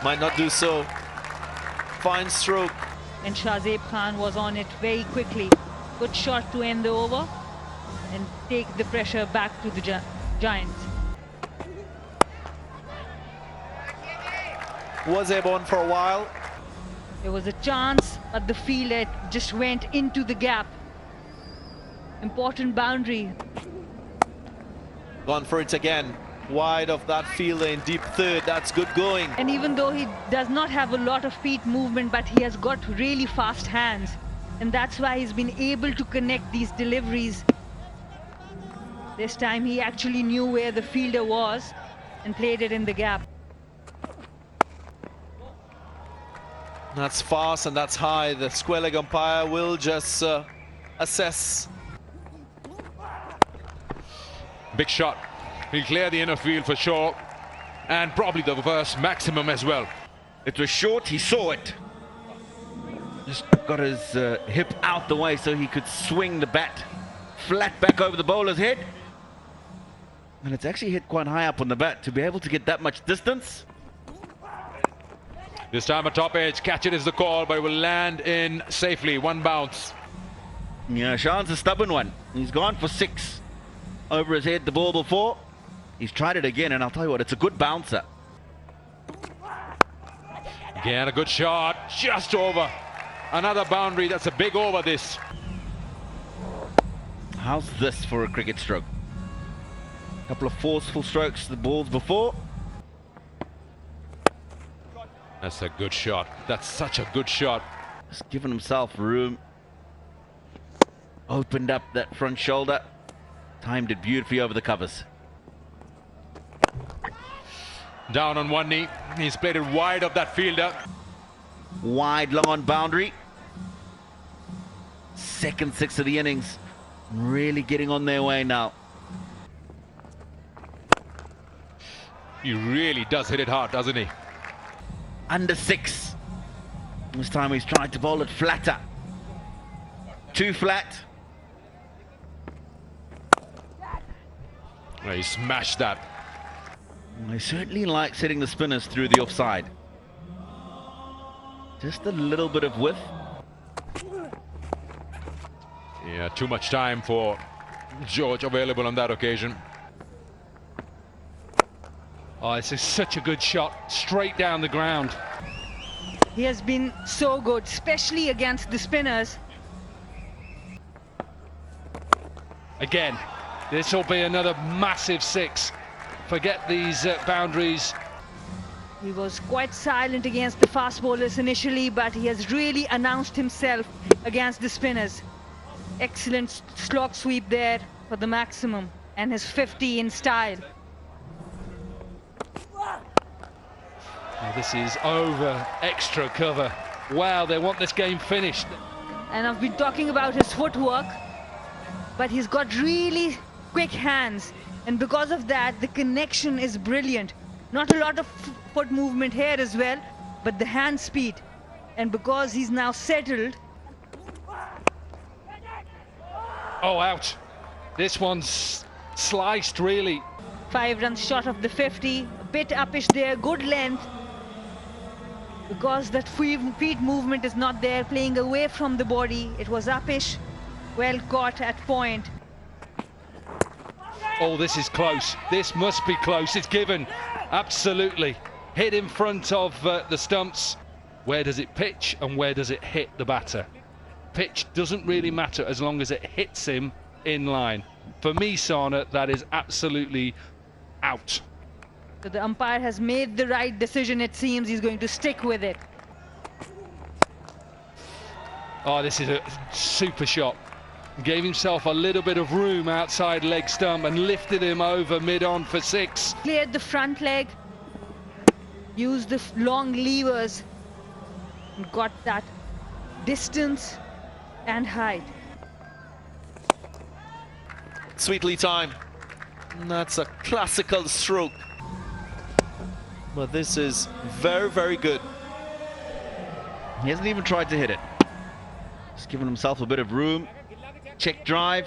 Might not do so. Fine stroke. And Shahzeb Khan was on it very quickly. Good shot to end the over and take the pressure back to the Giants. Was airborne for a while. There was a chance, but the fielder just went into the gap. Important boundary. Gone for it again. Wide of that fielder in deep third. That's good going. And even though he does not have a lot of feet movement, but he has got really fast hands. And that's why he's been able to connect these deliveries. This time he actually knew where the fielder was and played it in the gap. That's fast and that's high. The square leg umpire will just assess. Big shot. He'll clear the inner field for sure. And probably the reverse maximum as well. It was short, he saw it. Just got his hip out the way so he could swing the bat flat back over the bowler's head. And it's actually hit quite high up on the bat to be able to get that much distance. This time a top edge, catch it is the call, but it will land in safely, one bounce. Yeah, Shahan's a stubborn one. He's gone for 6 over his head the ball before. He's tried it again, and I'll tell you what, it's a good bouncer. Again, a good shot, just over. Another boundary, that's a big over this. How's this for a cricket stroke? A couple of forceful strokes to the balls before. That's a good shot. That's such a good shot. Just giving himself room. Opened up that front shoulder. Timed it beautifully over the covers. Down on one knee. He's played it wide of that fielder. Wide, long on boundary. Second 6 of the innings. Really getting on their way now. He really does hit it hard, doesn't he? Under 6. This time he's tried to bowl it flatter. Too flat. Well, he smashed that. I certainly like hitting the spinners through the offside. Just a little bit of width. Yeah, too much time for George available on that occasion. Oh, this is such a good shot, straight down the ground. He has been so good, especially against the spinners. Again, this will be another massive 6. Forget these boundaries. He was quite silent against the fast bowlers initially, but he has really announced himself against the spinners. Excellent slog sweep there for the maximum, and his 50 in style. Oh, this is over extra cover. Wow, they want this game finished. And I've been talking about his footwork, but he's got really quick hands, and because of that the connection is brilliant. Not a lot of foot movement here as well, but the hand speed, and because he's now settled. Oh, ouch. This one's sliced really. 5 runs short of the 50, a bit uppish there, good length. Because that feet movement is not there, playing away from the body, it was uppish, well caught at point. Oh, this is close. This must be close. It's given. Absolutely. Hit in front of the stumps. Where does it pitch and where does it hit the batter? Pitch doesn't really matter as long as it hits him in line. For me, Sana, that is absolutely out. So the umpire has made the right decision, it seems. He's going to stick with it. Oh, this is a super shot. Gave himself a little bit of room outside leg stump and lifted him over mid-on for 6. Cleared the front leg, used the long levers, and got that distance and height. Sweetly timed. That's a classical stroke. But this is very, very good. He hasn't even tried to hit it. Just giving himself a bit of room. Check drive.